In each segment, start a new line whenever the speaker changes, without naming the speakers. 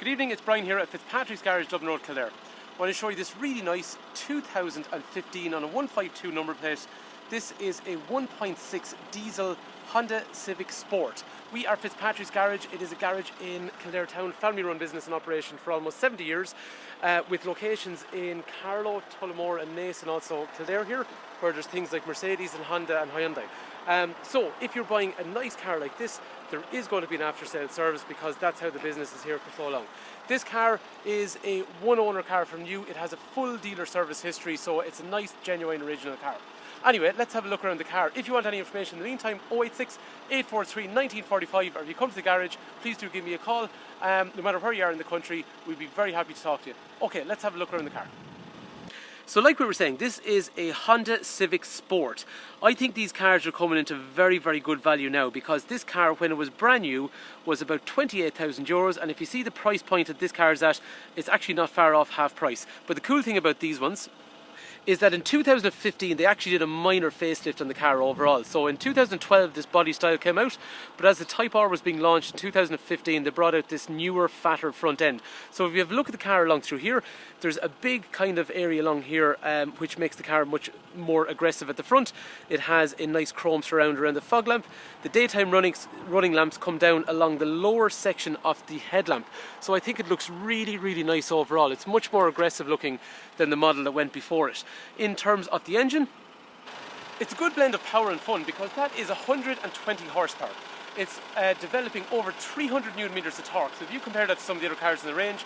Good evening, it's Brian here at Fitzpatrick's Garage, Dublin Road, Kildare. I want to show you this really nice 2015 on a 152 number plate. This is a 1.6 diesel Honda Civic Sport. We are Fitzpatrick's Garage. It is a garage in Kildare town, family run business in operation for almost 70 years, with locations in Carlow, Tullamore and Naas, and also Kildare here, where there's things like Mercedes and Honda and Hyundai. So if you're buying a nice car like this, there is going to be an after sales service, because that's how the business is here for so long. This car is a one owner car from new. It has a full dealer service history, so it's a nice, genuine, original car. Anyway, let's have a look around the car. If you want any information in the meantime, 086 843 1945, or if you come to the garage, please do give me a call. No matter where you are in the country, we'd be very happy to talk to you. Okay, let's have a look around the car. So like we were saying, this is a Honda Civic Sport. I think these cars are coming into very, very good value now, because this car, when it was brand new, was about 28,000 euros, and if you see the price point that this car is at, it's actually not far off half price. But the cool thing about these ones is that in 2015 they actually did a minor facelift on the car overall. So in 2012 this body style came out, but as the Type R was being launched in 2015, they brought out this newer, fatter front end. So if you have a look at the car along through here, there's a big kind of area along here which makes the car much more aggressive at the front. It has a nice chrome surround around the fog lamp. The daytime running lamps come down along the lower section of the headlamp. So I think it looks really, really nice overall. It's much more aggressive looking than the model that went before it. In terms of the engine, it's a good blend of power and fun, because that is 120 horsepower. It's developing over 300 newton meters of torque. So if you compare that to some of the other cars in the range,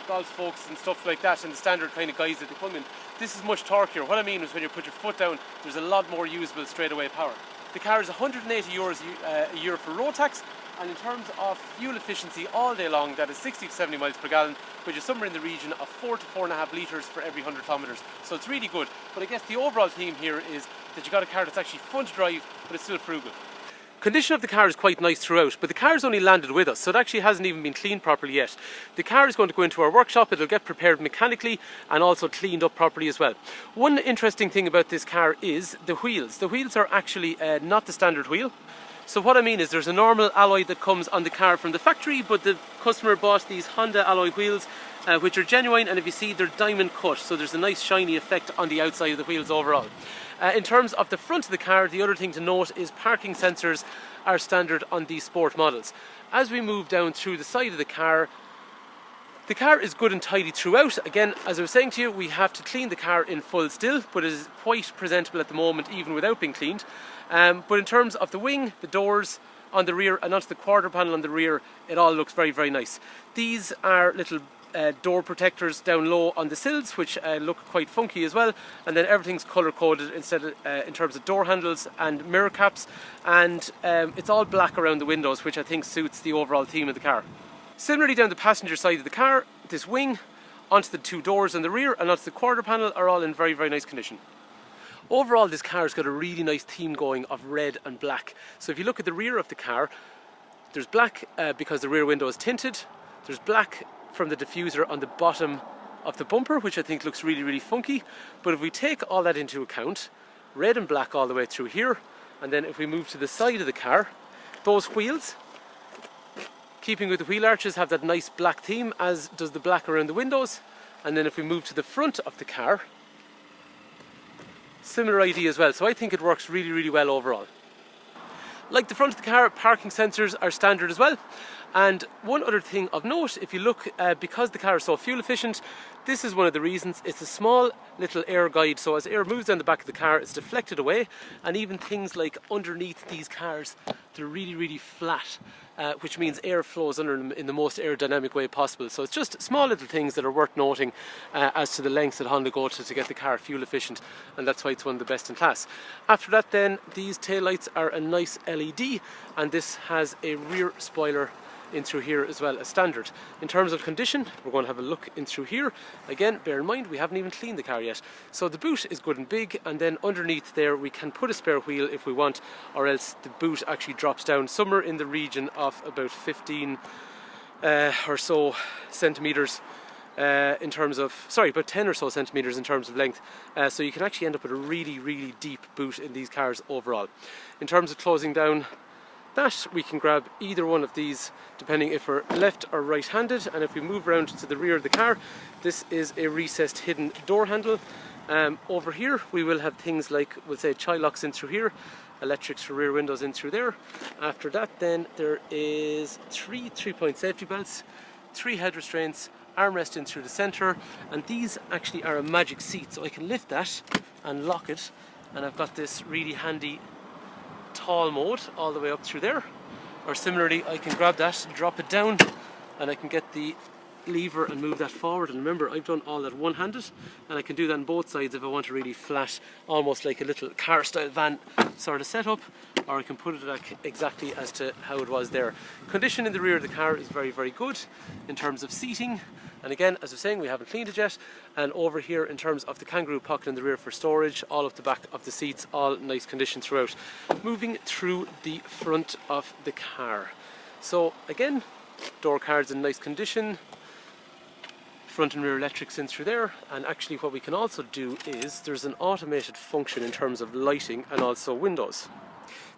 Golf Folks and stuff like that, and the standard kind of guys that they come in, this is much torqueier. What I mean is when you put your foot down, there's a lot more usable straight away power. The car is 180 euros a year for road tax, and in terms of fuel efficiency all day long, that is 60 to 70 miles per gallon, which is somewhere in the region of 4 to 4.5 litres for every 100 kilometres. So it's really good. But I guess the overall theme here is that you got a car that's actually fun to drive, but it's still frugal. Condition of the car is quite nice throughout, but the car's only landed with us, so it actually hasn't even been cleaned properly yet. The car is going to go into our workshop. It'll get prepared mechanically and also cleaned up properly as well. One interesting thing about this car is the wheels. The wheels are actually not the standard wheel. So what I mean is there's a normal alloy that comes on the car from the factory, but the customer bought these Honda alloy wheels, which are genuine, and if you see, they're diamond cut, so there's a nice shiny effect on the outside of the wheels overall. In terms of the front of the car, the other thing to note is parking sensors are standard on these sport models. As we move down through the side of the car is good and tidy throughout. Again, as I was saying to you, we have to clean the car in full still, but it is quite presentable at the moment, even without being cleaned. But in terms of the wing, the doors on the rear, and onto the quarter panel on the rear, it all looks very, very nice. These are little door protectors down low on the sills, which look quite funky as well, and then everything's colour coded instead of, in terms of door handles and mirror caps, and it's all black around the windows, which I think suits the overall theme of the car. Similarly, down the passenger side of the car, this wing, onto the two doors on the rear and onto the quarter panel are all in very, very nice condition. Overall, this car's got a really nice theme going of red and black. So if you look at the rear of the car, there's black because the rear window is tinted. There's black from the diffuser on the bottom of the bumper, which I think looks really, really funky. But if we take all that into account, red and black all the way through here, and then if we move to the side of the car, those wheels, keeping with the wheel arches, have that nice black theme, as does the black around the windows. And then if we move to the front of the car, similar idea as well. So I think it works really, really well overall. Like the front of the car, parking sensors are standard as well. And one other thing of note, if you look, because the car is so fuel efficient, this is one of the reasons. It's a small little air guide, so as air moves down the back of the car, it's deflected away. And even things like underneath these cars, they're really, really flat, which means air flows under them in the most aerodynamic way possible. So it's just small little things that are worth noting as to the lengths that Honda go to get the car fuel efficient, and that's why it's one of the best in class. After that then, these taillights are a nice LED, and this has a rear spoiler in through here as well as standard. In terms of condition, we're going to have a look in through here. Again, bear in mind, we haven't even cleaned the car yet. So the boot is good and big, and then underneath there we can put a spare wheel if we want, or else the boot actually drops down somewhere in the region of about 15 or so centimetres in terms of, sorry, about 10 or so centimetres in terms of length. So you can actually end up with a really, really deep boot in these cars overall. In terms of closing down that, we can grab either one of these depending if we're left or right handed. And if we move around to the rear of the car, this is a recessed hidden door handle. Over here we will have things like, we'll say, child locks in through here, electrics for rear windows in through there. After that then there is three 3-point safety belts, 3 head restraints, armrest in through the centre, and these actually are a magic seat, so I can lift that and lock it, and I've got this really handy tall mode all the way up through there. Or similarly, I can grab that, drop it down, and I can get the lever and move that forward. And remember, I've done all that one-handed, and I can do that on both sides if I want a really flat, almost like a little car style van sort of setup, or I can put it back exactly as to how it was there. Condition in the rear of the car is very, very good in terms of seating, and again, as I was saying, we haven't cleaned it yet. And over here, in terms of the kangaroo pocket in the rear for storage, all of the back of the seats, all nice condition throughout. Moving through the front of the car, so again, door cards in nice condition, front and rear electrics in through there. And actually what we can also do is there's an automated function in terms of lighting and also windows.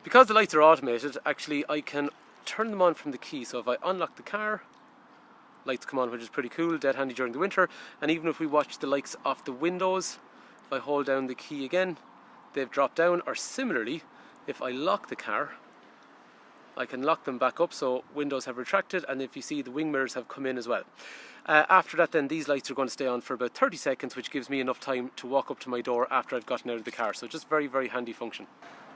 Because the lights are automated, actually I can turn them on from the key. So if I unlock the car, lights come on, which is pretty cool, dead handy during the winter. And even if we watch the lights off the windows, if I hold down the key again, they've dropped down. Or similarly, if I lock the car, I can lock them back up, so windows have retracted, and if you see, the wing mirrors have come in as well. After that then, these lights are going to stay on for about 30 seconds, which gives me enough time to walk up to my door after I've gotten out of the car. So just very, very handy function.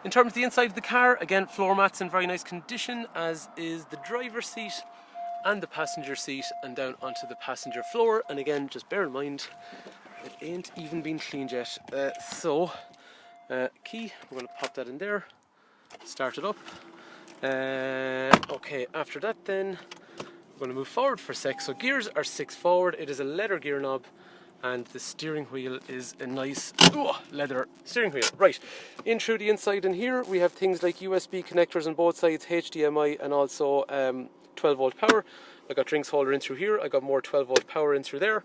In terms of the inside of the car, again, floor mats in very nice condition, as is the driver's seat and the passenger seat, and down onto the passenger floor. And again, just bear in mind, it ain't even been cleaned yet. Key, we're going to pop that in there, start it up. Okay, after that then, we're going to move forward for a sec. So gears are 6 forward, it is a leather gear knob, and the steering wheel is a nice leather steering wheel. Right, in through the inside in here, we have things like USB connectors on both sides, HDMI, and also 12 volt power. I got drinks holder in through here, I got more 12 volt power in through there.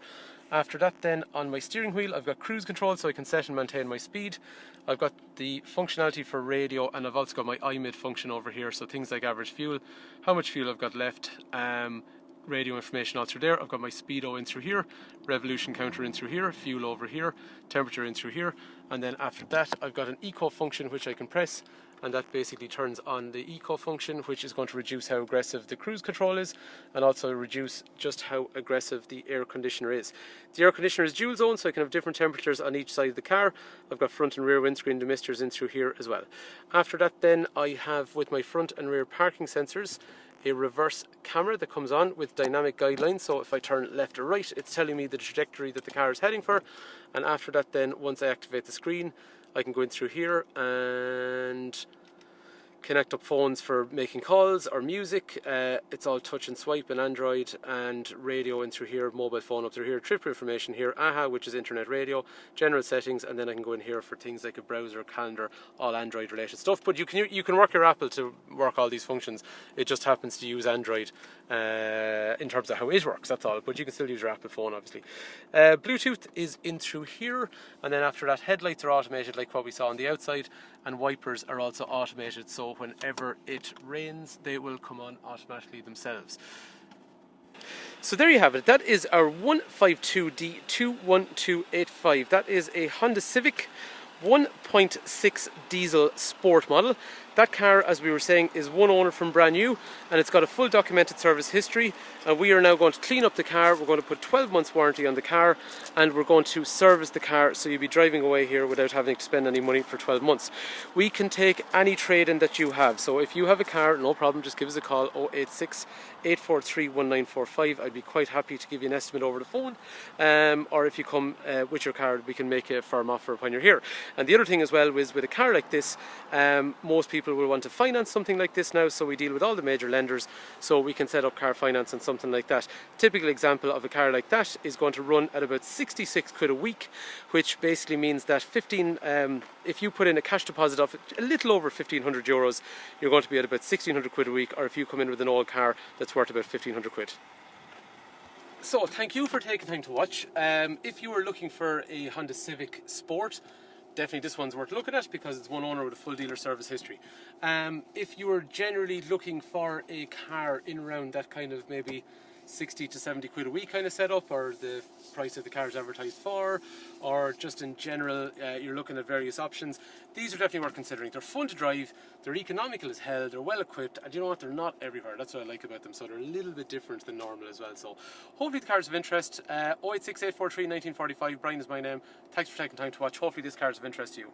After that then, on my steering wheel, I've got cruise control, so I can set and maintain my speed. I've got the functionality for radio, and I've also got my iMid function over here, so things like average fuel, how much fuel I've got left, radio information all through there. I've got my speedo in through here, revolution counter in through here, fuel over here, temperature in through here, and then after that I've got an eco function which I can press, and that basically turns on the eco function, which is going to reduce how aggressive the cruise control is, and also reduce just how aggressive the air conditioner is. The air conditioner is dual zone, so I can have different temperatures on each side of the car. I've got front and rear windscreen demisters in through here as well. After that then, I have, with my front and rear parking sensors, a reverse camera that comes on with dynamic guidelines, so if I turn left or right, it's telling me the trajectory that the car is heading for. And after that then, once I activate the screen, I can go in through here and connect up phones for making calls or music. It's all touch and swipe and Android, and radio in through here, mobile phone up through here, trip information here, AHA, which is internet radio, general settings, and then I can go in here for things like a browser, calendar, all Android related stuff. But you can work your Apple to work all these functions. It just happens to use Android in terms of how it works, that's all. But you can still use your Apple phone, obviously. Bluetooth is in through here, and then after that, headlights are automated like what we saw on the outside, and wipers are also automated, so whenever it rains they will come on automatically themselves. So there you have it. That is our 152D21285. That is a Honda Civic 1.6 diesel sport model. That car, as we were saying, is one owner from brand new, and it's got a full documented service history. And we are now going to clean up the car. We're going to put 12 months warranty on the car, and we're going to service the car, so you'll be driving away here without having to spend any money for 12 months. We can take any trade-in that you have. So if you have a car, no problem, just give us a call, 086 843 1945. I'd be quite happy to give you an estimate over the phone, or if you come with your car, we can make a firm offer when you're here. And the other thing as well is, with a car like this, most people will want to finance something like this now, so we deal with all the major lenders, so we can set up car finance and something like that. Typical example of a car like that is going to run at about 66 quid a week, which basically means that if you put in a cash deposit of a little over 1,500 euros, you're going to be at about 1,600 quid a week, or if you come in with an old car, that's worth about 1,500 quid. So thank you for taking time to watch. If you are looking for a Honda Civic Sport, definitely this one's worth looking at because it's one owner with a full dealer service history. If you are generally looking for a car in around that kind of maybe 60 to 70 quid a week kind of setup, or the price that the car is advertised for, or just in general you're looking at various options, these are definitely worth considering. They're fun to drive, they're economical as hell, they're well equipped, and you know what, they're not everywhere. That's what I like about them, so they're a little bit different than normal as well. So hopefully the car's of interest. 086843 1945, Brian is my name. Thanks for taking time to watch. Hopefully this car is of interest to you.